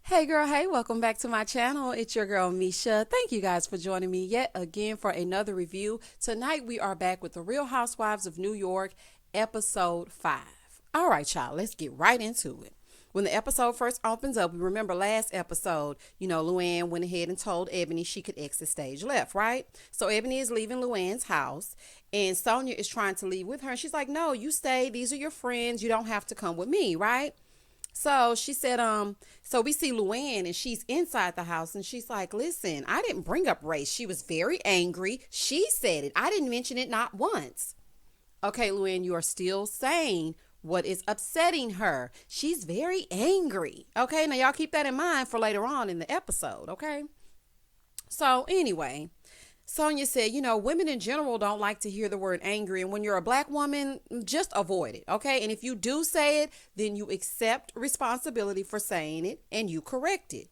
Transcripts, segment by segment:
Hey girl, hey, welcome back to my channel. It's your girl Misha. Thank you guys for joining me yet again for another review. Tonight we are back with the Real Housewives of New York, episode 5. All right, y'all, let's get right into it. When the episode first opens up, we remember last episode, Luann went ahead and told Eboni she could exit stage left, right? So Eboni is leaving Luann's house and Sonja is trying to leave with her. And she's like, no, you stay. These are your friends. You don't have to come with me, right? So she said, so we see Luann and she's inside the house and she's like, listen, I didn't bring up race. She was very angry. She said it. I didn't mention it not once. Okay, Luann, you are still saying what is upsetting her. She's very angry. Okay, now y'all keep that in mind for later on in the episode, okay? So anyway, Sonja said, women in general don't like to hear the word angry. And when you're a black woman, just avoid it. Okay. And if you do say it, then you accept responsibility for saying it and you correct it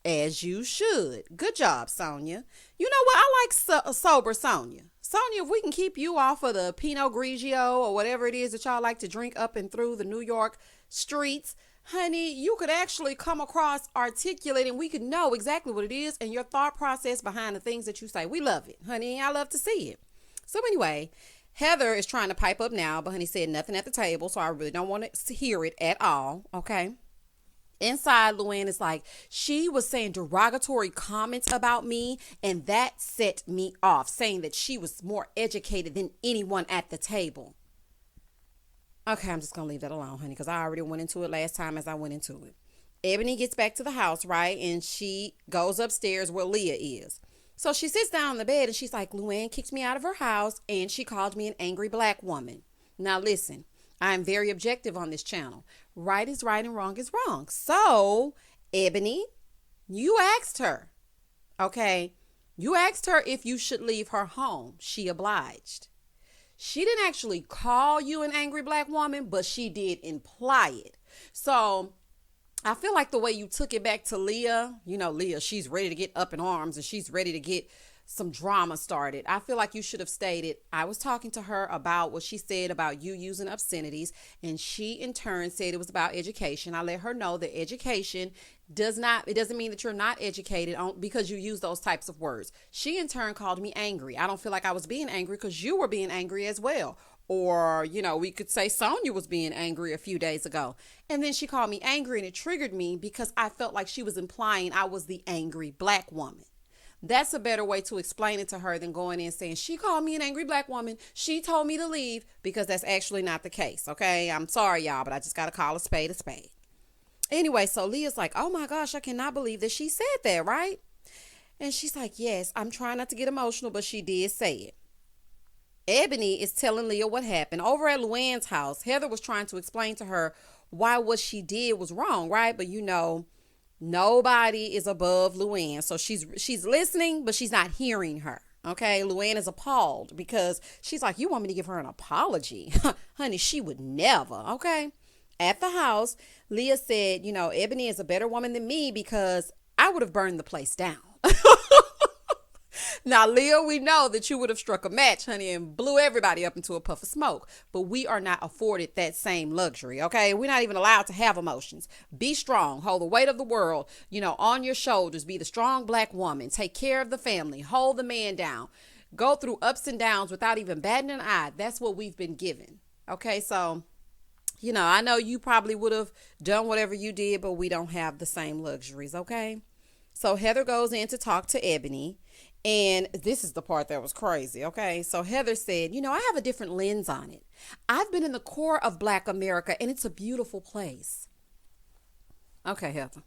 as you should. Good job, Sonja. You know what? I like sober Sonja. Sonja, if we can keep you off of the Pinot Grigio or whatever it is that y'all like to drink up and through the New York streets, honey, you could actually come across articulate and we could know exactly what it is and your thought process behind the things that you say. We love it, honey. I love to see it. So anyway, Heather is trying to pipe up now, but honey said nothing at the table, so I really don't want to hear it at all, okay? Inside, Luann is like, she was saying derogatory comments about me, and that set me off, saying that she was more educated than anyone at the table. Okay, I'm just going to leave that alone, honey, because I already went into it last time as I went into it. Eboni gets back to the house, right? And she goes upstairs where Leah is. So she sits down on the bed and she's like, Luann kicked me out of her house and she called me an angry black woman. Now, listen, I'm very objective on this channel. Right is right and wrong is wrong. So, Eboni, you asked her, okay? You asked her if you should leave her home. She obliged. She didn't actually call you an angry black woman, but she did imply it. So I feel like the way you took it back to Leah, Leah, she's ready to get up in arms and she's ready to get some drama started. I feel like you should have stated, I was talking to her about what she said about you using obscenities, and she in turn said it was about education. I let her know that education it doesn't mean that you're not educated because you use those types of words. She in turn called me angry. I don't feel like I was being angry because you were being angry as well. Or, we could say Sonja was being angry a few days ago. And then she called me angry and it triggered me because I felt like she was implying I was the angry black woman. That's a better way to explain it to her than going in saying she called me an angry black woman. She told me to leave, because that's actually not the case. Okay. I'm sorry, y'all, but I just got to call a spade a spade. Anyway, so Leah's like, oh my gosh, I cannot believe that she said that, right? And she's like, yes, I'm trying not to get emotional, but she did say it. Eboni is telling Leah what happened. Over at Luann's house, Heather was trying to explain to her why what she did was wrong, right? But nobody is above Luann. So she's listening, but she's not hearing her. Okay, Luann is appalled because she's like, you want me to give her an apology? Honey, she would never. Okay. At the house, Leah said, Eboni is a better woman than me because I would have burned the place down. Now, Leah, we know that you would have struck a match, honey, and blew everybody up into a puff of smoke. But we are not afforded that same luxury, okay? We're not even allowed to have emotions. Be strong. Hold the weight of the world, on your shoulders. Be the strong black woman. Take care of the family. Hold the man down. Go through ups and downs without even batting an eye. That's what we've been given, okay? So, I know you probably would have done whatever you did, but we don't have the same luxuries, okay? So Heather goes in to talk to Eboni. And this is the part that was crazy, okay? So Heather said, I have a different lens on it. I've been in the core of Black America, and it's a beautiful place. Okay, Heather.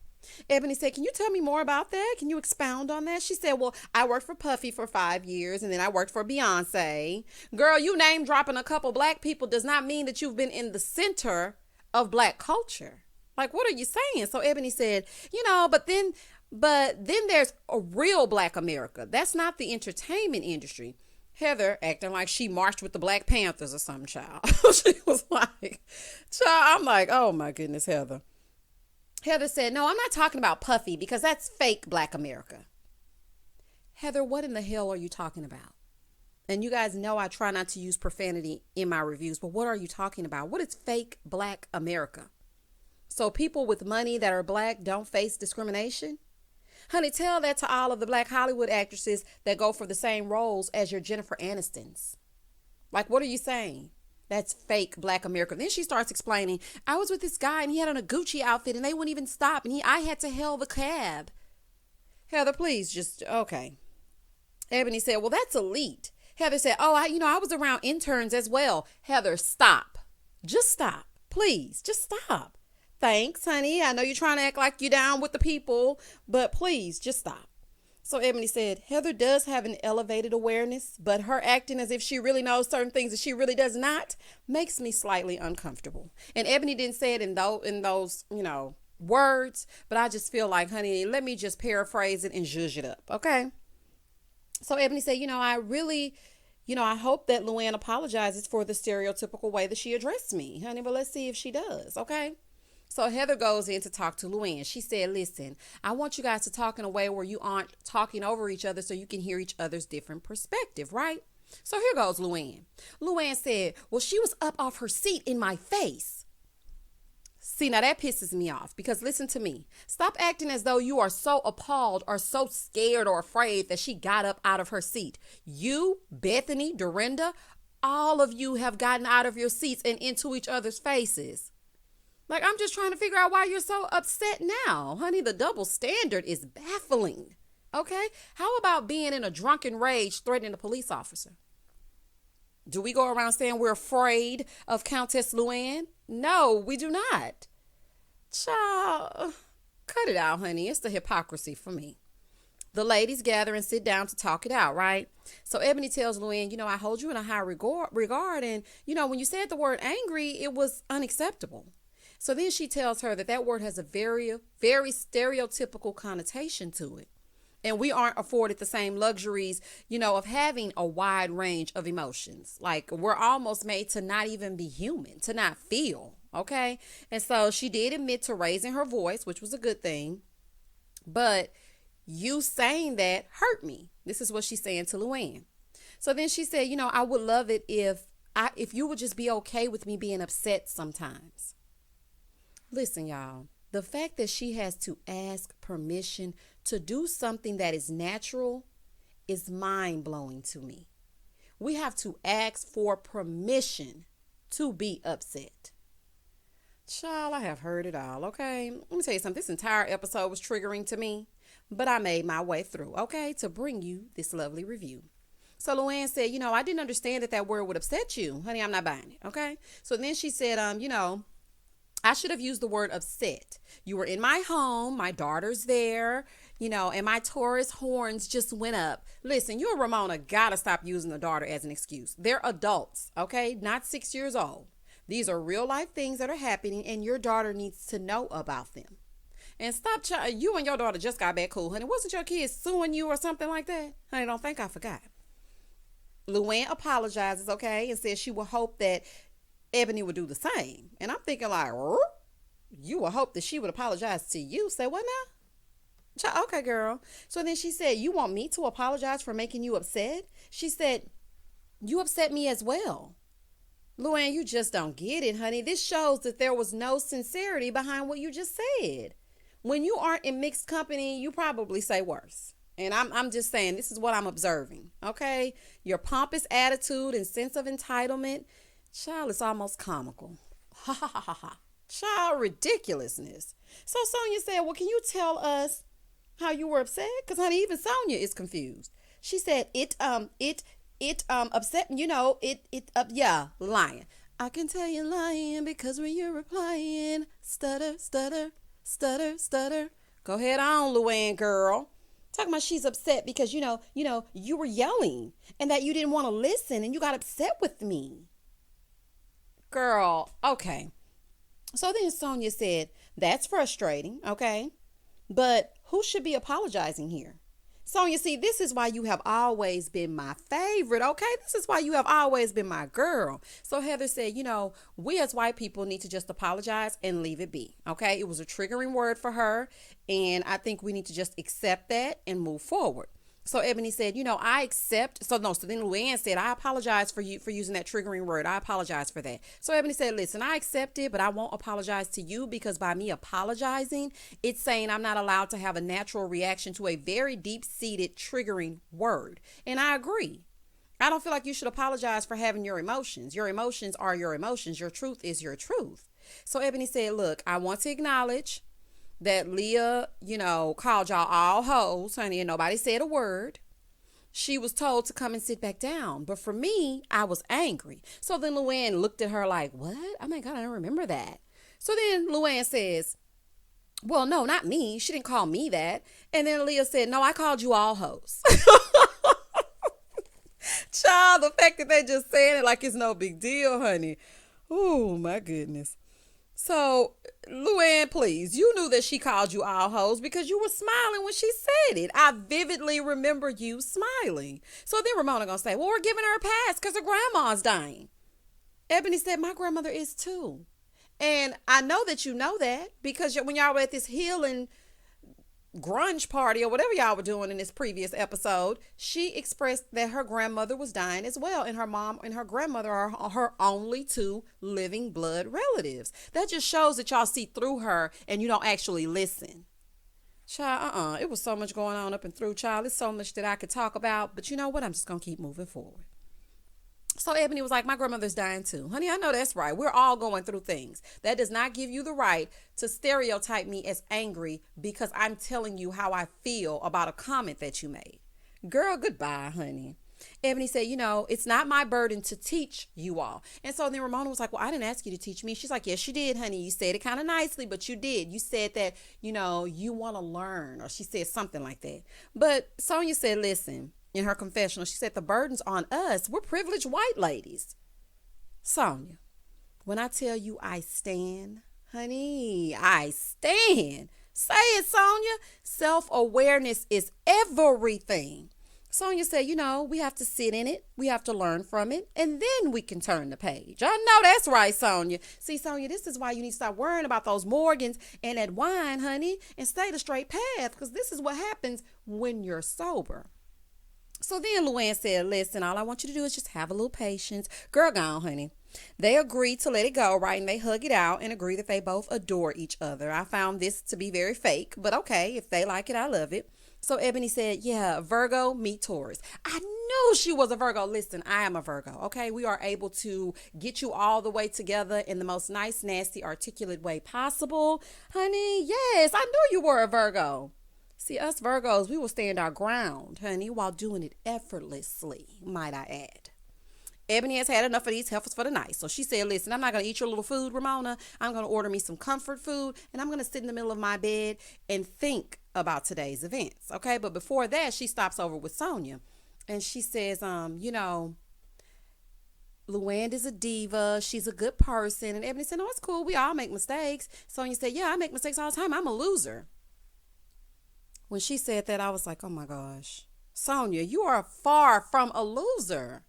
Eboni said, can you tell me more about that? Can you expound on that? She said, well, I worked for Puffy for 5 years, and then I worked for Beyonce. Girl, you name dropping a couple black people does not mean that you've been in the center of black culture. Like, what are you saying? So Eboni said, but then there's a real Black America. That's not the entertainment industry. Heather acting like she marched with the Black Panthers or something, child. She was like, child, I'm like, oh my goodness, Heather. Heather said, no, I'm not talking about Puffy because that's fake Black America. Heather, what in the hell are you talking about? And you guys know I try not to use profanity in my reviews, but what are you talking about? What is fake Black America? So people with money that are black don't face discrimination? Honey, tell that to all of the black Hollywood actresses that go for the same roles as your Jennifer Anistons. Like, what are you saying? That's fake black America. Then she starts explaining, I was with this guy and he had on a Gucci outfit and they wouldn't even stop. And I had to hail the cab. Heather, please just, okay. Eboni said, well, that's elite. Heather said, oh, I was around interns as well. Heather, stop. Just stop. Please, just stop. Thanks, honey. I know you're trying to act like you're down with the people, but please, just stop. So Eboni said, Heather does have an elevated awareness, but her acting as if she really knows certain things that she really does not makes me slightly uncomfortable. And Eboni didn't say it in those words, but I just feel like, honey, let me just paraphrase it and zhuzh it up, okay? So Eboni said, I hope that Luann apologizes for the stereotypical way that she addressed me, honey, but let's see if she does, okay? So Heather goes in to talk to Luann. She said, listen, I want you guys to talk in a way where you aren't talking over each other so you can hear each other's different perspective, right? So here goes Luann. Luann said, well, she was up off her seat in my face. See, now that pisses me off because listen to me. Stop acting as though you are so appalled or so scared or afraid that she got up out of her seat. You, Bethany, Dorinda, all of you have gotten out of your seats and into each other's faces. Like, I'm just trying to figure out why you're so upset now. Honey, the double standard is baffling. Okay? How about being in a drunken rage threatening a police officer? Do we go around saying we're afraid of Countess Luann? No, we do not. Child, cut it out, honey. It's the hypocrisy for me. The ladies gather and sit down to talk it out, right? So Eboni tells Luann, I hold you in a high regard. And, when you said the word angry, it was unacceptable. So then she tells her that word has a very, very stereotypical connotation to it. And we aren't afforded the same luxuries, of having a wide range of emotions. Like, we're almost made to not even be human, to not feel, okay? And so she did admit to raising her voice, which was a good thing. But you saying that hurt me. This is what she's saying to Luann. So then she said, I would love it if you would just be okay with me being upset sometimes. Listen, y'all, the fact that she has to ask permission to do something that is natural is mind-blowing to me. We have to ask for permission to be upset. Child, I have heard it all, okay? Let me tell you something. This entire episode was triggering to me, but I made my way through, okay, to bring you this lovely review. So Luann said, I didn't understand that word would upset you. Honey, I'm not buying it, okay? So then she said, I should have used the word upset. You were in my home, my daughter's there, and my Taurus horns just went up. Listen, you and Ramona gotta stop using the daughter as an excuse. They're adults, okay? Not 6 years old. These are real life things that are happening and your daughter needs to know about them. And stop, you and your daughter just got back cool, honey. Wasn't your kid suing you or something like that? Honey, don't think I forgot. Luann apologizes, okay, and says she will hope that Eboni would do the same. And I'm thinking like, you would hope that she would apologize to you. Say what now? Okay, girl. So then she said, you want me to apologize for making you upset? She said, you upset me as well. Luann, you just don't get it, honey. This shows that there was no sincerity behind what you just said. When you aren't in mixed company, you probably say worse. And I'm just saying, this is what I'm observing, okay? Your pompous attitude and sense of entitlement, child, it's almost comical. Ha ha ha ha ha. Child, ridiculousness. So Sonja said, well, can you tell us how you were upset? Because honey, even Sonja is confused. She said, it upset me, lying. I can tell you're lying because when you're replying, stutter, stutter, stutter, stutter. Go ahead on, Luann, girl. Talking about she's upset because, you were yelling and that you didn't want to listen and you got upset with me. Girl, okay. So then Sonja said, that's frustrating, okay? But who should be apologizing here? Sonja, see, this is why you have always been my favorite, okay? This is why you have always been my girl. So Heather said, we as white people need to just apologize and leave it be, okay? It was a triggering word for her, and I think we need to just accept that and move forward. So Ebony said, I accept. So then Luann said, I apologize for you for using that triggering word. I apologize for that. So Ebony said, listen, I accept it, but I won't apologize to you because by me apologizing, it's saying I'm not allowed to have a natural reaction to a very deep-seated triggering word. And I agree. I don't feel like you should apologize for having your emotions. Your emotions are your emotions. Your truth is your truth. So Ebony said, look, I want to acknowledge that Leah, called y'all all hoes, honey, and nobody said a word. She was told to come and sit back down. But for me, I was angry. So then Luann looked at her like, what? Oh my God, I don't remember that. So then Luann says, well, no, not me. She didn't call me that. And then Leah said, no, I called you all hoes. Child, the fact that they just saying it like it's no big deal, honey. Oh, my goodness. So, Luann, please, you knew that she called you all hoes because you were smiling when she said it. I vividly remember you smiling. So then Ramona gonna say, well, we're giving her a pass because her grandma's dying. Ebony said, my grandmother is too. And I know that you know that because when y'all were at this healing grunge party or whatever y'all were doing in this previous episode, she expressed that her grandmother was dying as well, and her mom and her grandmother are her only two living blood relatives. That just shows that y'all see through her and you don't actually listen. Child, it was so much going on up and through, child. It's so much that I could talk about, but you know what? I'm just gonna keep moving forward. So Ebony was like, my grandmother's dying too. Honey, I know that's right. We're all going through things. That does not give you the right to stereotype me as angry because I'm telling you how I feel about a comment that you made. Girl, goodbye, honey. Ebony said, it's not my burden to teach you all. And so then Ramona was like, well, I didn't ask you to teach me. She's like, yes, you did, honey. You said it kind of nicely, but you did. You said that, you want to learn, or she said something like that. But Sonja said, listen, in her confessional, she said the burden's on us. We're privileged white ladies. Sonja, when I tell you I stand, honey, I stand. Say it, Sonja. Self-awareness is everything. Sonja said, we have to sit in it. We have to learn from it. And then we can turn the page. I know that's right, Sonja. See, Sonja, this is why you need to stop worrying about those Morgans and that wine, honey, and stay the straight path, because this is what happens when you're sober. So then Luann said, listen, all I want you to do is just have a little patience. Girl, gone, honey. They agreed to let it go, right? And they hug it out and agree that they both adore each other. I found this to be very fake, but okay, if they like it, I love it. So Ebony said, yeah, Virgo meet Taurus. I knew she was a Virgo. Listen, I am a Virgo, okay? We are able to get you all the way together in the most nice, nasty, articulate way possible. Honey, yes, I knew you were a Virgo. See, us Virgos, we will stand our ground, honey, while doing it effortlessly, might I add. Ebony has had enough of these heifers for the night. So she said, listen, I'm not going to eat your little food, Ramona. I'm going to order me some comfort food, and I'm going to sit in the middle of my bed and think about today's events, okay? But before that, she stops over with Sonja, and she says, Luann is a diva. She's a good person. And Ebony said, no, it's cool. We all make mistakes. Sonja said, yeah, I make mistakes all the time. I'm a loser. When she said that, I was like, oh my gosh, Sonja, you are far from a loser.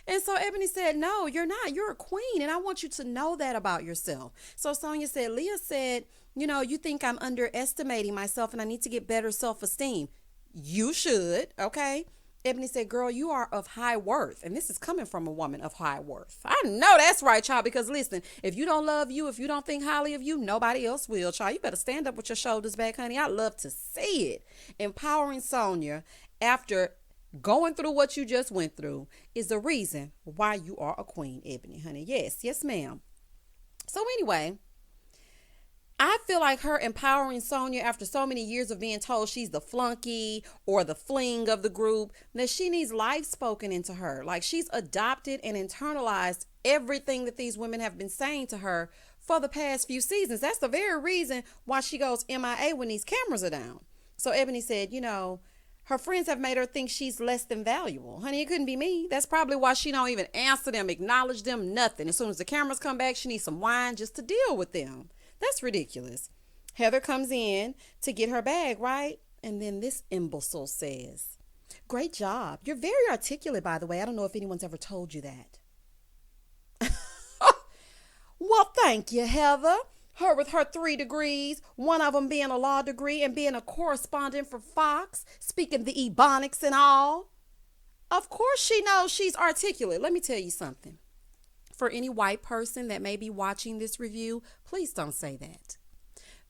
And so Ebony said, no, you're not. You're a queen. And I want you to know that about yourself. So Sonja said, Leah said, you think I'm underestimating myself and I need to get better self-esteem. You should. Okay. Ebony said, girl, you are of high worth. And this is coming from a woman of high worth. I know that's right, child, because listen, if you don't love you, if you don't think highly of you, nobody else will, child. You better stand up with your shoulders back, honey. I love to see it. Empowering Sonja after going through what you just went through is the reason why you are a queen, Ebony, honey. Yes, ma'am. So anyway, I feel like her empowering Sonja after so many years of being told she's the flunky or the fling of the group, that she needs life spoken into her. Like she's adopted and internalized everything that these women have been saying to her for the past few seasons. That's the very reason why she goes MIA when these cameras are down. So Ebony said, her friends have made her think she's less than valuable. Honey, it couldn't be me. That's probably why she don't even answer them, acknowledge them, nothing. As soon as the cameras come back, she needs some wine just to deal with them. That's ridiculous. Heather comes in to get her bag, right? And then this imbecile says, great job. You're very articulate, by the way. I don't know if anyone's ever told you that. Well, thank you, Heather. Her with her 3 degrees, one of them being a law degree and being a correspondent for Fox, speaking the Ebonics and all. Of course she knows she's articulate. Let me tell you something. For any white person that may be watching this review, please don't say that.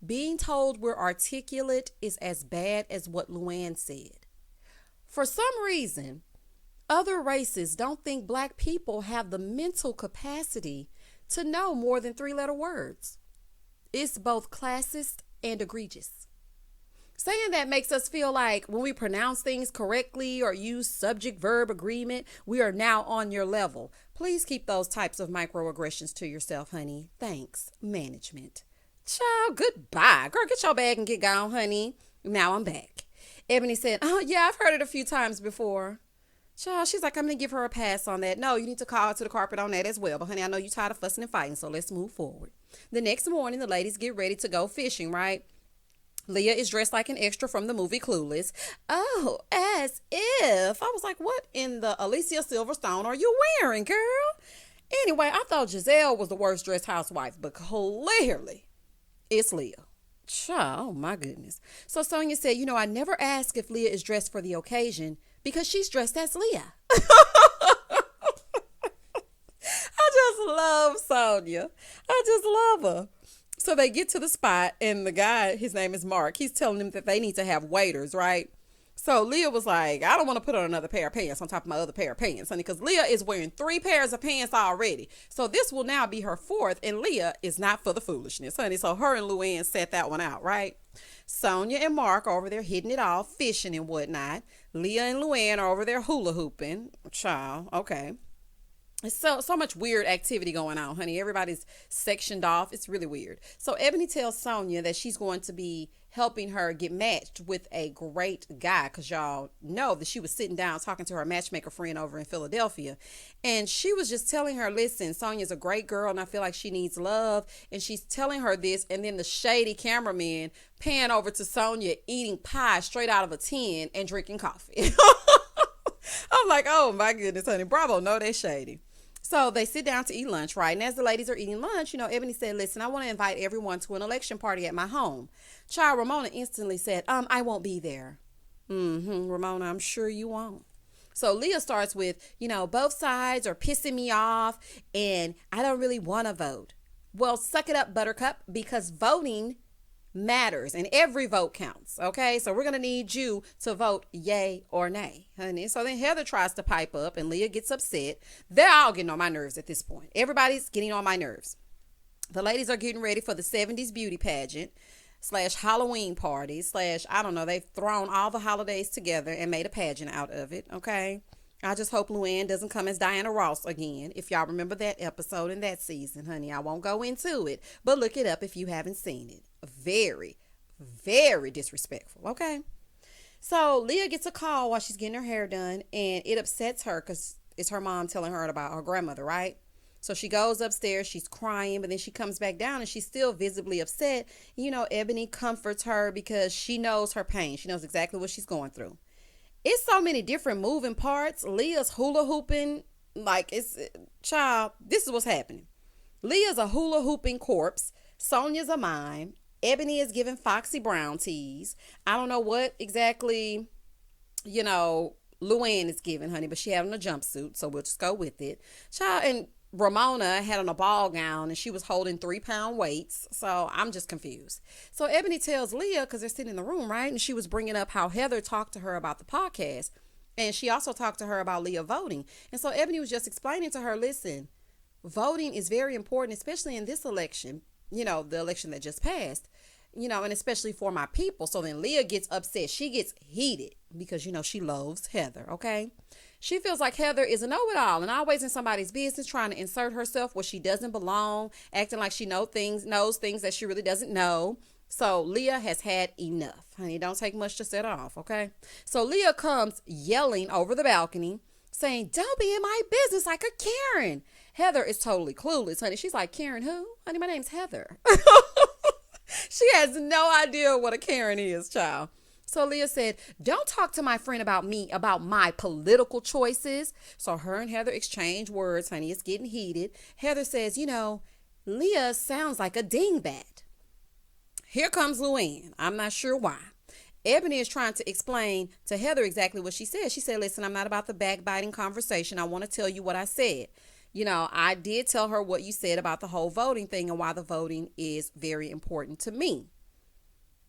Being told we're articulate is as bad as what Luann said. For some reason, other races don't think black people have the mental capacity to know more than 3-letter words. It's both classist and egregious. Saying that makes us feel like when we pronounce things correctly or use subject-verb agreement, we are now on your level. Please keep those types of microaggressions to yourself, honey. Thanks, management. Child, goodbye. Girl, get your bag and get gone, honey. Now I'm back. Eboni said, oh, yeah, I've heard it a few times before. Child, she's like, I'm going to give her a pass on that. No, you need to call to the carpet on that as well. But, honey, I know you're tired of fussing and fighting, so let's move forward. The next morning, the ladies get ready to go fishing, right? Leah is dressed like an extra from the movie Clueless. Oh, as if. I was like, what in the Alicia Silverstone are you wearing, girl? Anyway, I thought Giselle was the worst dressed housewife, but clearly it's Leah. Oh, my goodness. So Sonja said, I never ask if Leah is dressed for the occasion because she's dressed as Leah. I just love Sonja. I just love her. So they get to the spot and the guy, his name is Mark, he's telling them that they need to have waiters, right? So Leah was like, I don't want to put on another pair of pants on top of my other pair of pants, honey, because Leah is wearing 3 pairs of pants already. So this will now be her 4th, and Leah is not for the foolishness, honey. So her and Luann set that one out, right? Sonja and Mark are over there hitting it off, fishing and whatnot. Leah and Luann are over there hula hooping. Child, okay. It's so much weird activity going on, honey. Everybody's sectioned off. It's really weird. So Eboni tells Sonja that she's going to be helping her get matched with a great guy, because y'all know that she was sitting down talking to her matchmaker friend over in Philadelphia, and she was just telling her, listen, Sonja's a great girl and I feel like she needs love, and she's telling her this, and then the shady cameraman pan over to Sonja eating pie straight out of a tin and drinking coffee. I'm like, oh my goodness, honey, bravo, no, that's shady. So they sit down to eat lunch, right? And as the ladies are eating lunch, Eboni said, listen, I want to invite everyone to an election party at my home. Child, Ramona instantly said, I won't be there. Ramona, I'm sure you won't. So Leah starts with, both sides are pissing me off and I don't really want to vote. Well, suck it up, Buttercup, because voting matters and every vote counts. Okay, so we're gonna need you to vote yay or nay, honey. So then Heather tries to pipe up and Leah gets upset. They're all getting on my nerves at this point. Everybody's getting on my nerves. The ladies are getting ready for the 70s beauty pageant / Halloween party / I don't know, they've thrown all the holidays together and made a pageant out of it. Okay, I just hope Luann doesn't come as Diana Ross again. If y'all remember that episode in that season, honey, I won't go into it, but look it up if you haven't seen it. Very, very disrespectful. Okay. So Leah gets a call while she's getting her hair done, and it upsets her because it's her mom telling her about her grandmother, right? So she goes upstairs, she's crying, but then she comes back down and she's still visibly upset. Eboni comforts her because she knows her pain. She knows exactly what she's going through. It's so many different moving parts. Leah's hula hooping, child, this is what's happening. Leah's a hula hooping corpse. Sonja's a mime. Eboni is giving Foxy Brown teas. I don't know what exactly, Luann is giving, honey, but she had on a jumpsuit, so we'll just go with it. Child, and Ramona had on a ball gown and she was holding 3-pound weights. So I'm just confused. So Eboni tells Leah, because they're sitting in the room, right? And she was bringing up how Heather talked to her about the podcast. And she also talked to her about Leah voting. And so Eboni was just explaining to her, listen, voting is very important, especially in this election, the election that just passed, and especially for my people. So then Leah gets upset. She gets heated because, she loves Heather. Okay. She feels like Heather is a know-it-all and always in somebody's business, trying to insert herself where she doesn't belong, acting like she knows things that she really doesn't know. So Leah has had enough. Honey, it don't take much to set her off, okay? So Leah comes yelling over the balcony, saying, don't be in my business like a Karen. Heather is totally clueless, honey. She's like, Karen who? Honey, my name's Heather. She has no idea what a Karen is, child. So Leah said, don't talk to my friend about me, about my political choices. So her and Heather exchange words, honey. It's getting heated. Heather says, Leah sounds like a dingbat. Here comes Luann. I'm not sure why. Eboni is trying to explain to Heather exactly what she said. She said, listen, I'm not about the backbiting conversation. I want to tell you what I said. I did tell her what you said about the whole voting thing and why the voting is very important to me.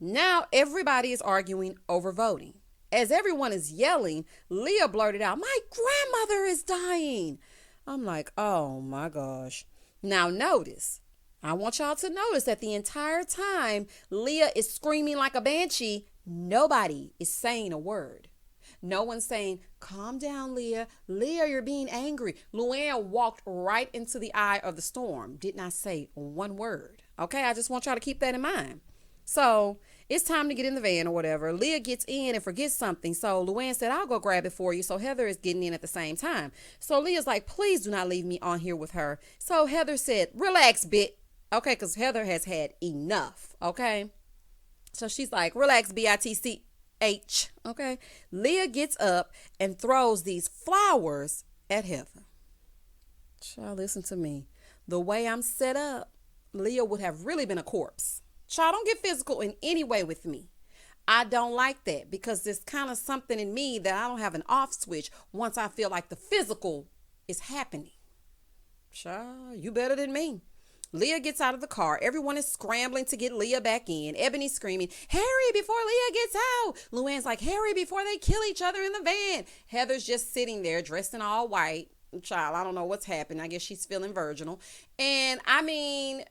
Now everybody is arguing over voting. As everyone is yelling, Leah blurted out, my grandmother is dying. I'm like, oh my gosh. Now notice, I want y'all to notice that the entire time Leah is screaming like a banshee, nobody is saying a word. No one's saying, calm down, Leah. Leah, you're being angry. Luann walked right into the eye of the storm. Did not say one word. Okay, I just want y'all to keep that in mind. So it's time to get in the van or whatever. Leah gets in and forgets something. So Luann said, I'll go grab it for you. So Heather is getting in at the same time. So Leah's like, please do not leave me on here with her. So Heather said, relax, bit. Okay, because Heather has had enough. Okay. So she's like, relax, BITCH. Okay. Leah gets up and throws these flowers at Heather. Child, listen to me. The way I'm set up, Leah would have really been a corpse. Child, don't get physical in any way with me. I don't like that because there's kind of something in me that I don't have an off switch once I feel like the physical is happening. Child, you better than me. Leah gets out of the car. Everyone is scrambling to get Leah back in. Ebony screaming, hurry before Leah gets out. Luann's like, hurry before they kill each other in the van. Heather's just sitting there dressed in all white. Child, I don't know what's happened. I guess she's feeling virginal. And I mean,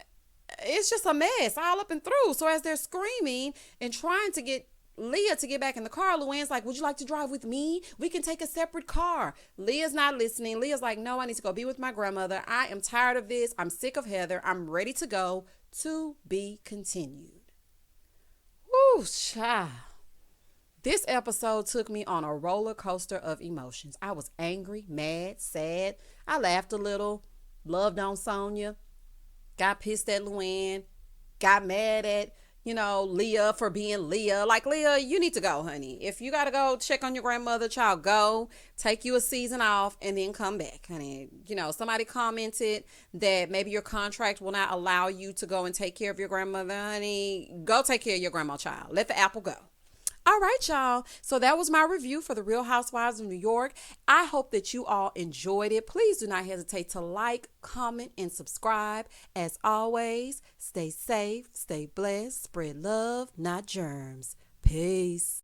it's just a mess all up and through. So as they're screaming and trying to get Leah to get back in the car, Luann's like, would you like to drive with me? We can take a separate car. Leah's not listening. Leah's like, no, I need to go be with my grandmother. I am tired of this. I'm sick of Heather. I'm ready to go. To be continued. Woo, child. This episode took me on a roller coaster of emotions. I was angry, mad, sad. I laughed a little, loved on Sonja, got pissed at Luann, got mad at Leah for being Leah. Like, Leah, you need to go, honey. If you got to go check on your grandmother, child, go. Take you a season off and then come back, honey. Somebody commented that maybe your contract will not allow you to go and take care of your grandmother, honey. Go take care of your grandma, child. Let the apple go. All right, y'all. So that was my review for The Real Housewives of New York. I hope that you all enjoyed it. Please do not hesitate to like, comment, and subscribe. As always, stay safe, stay blessed, spread love, not germs. Peace.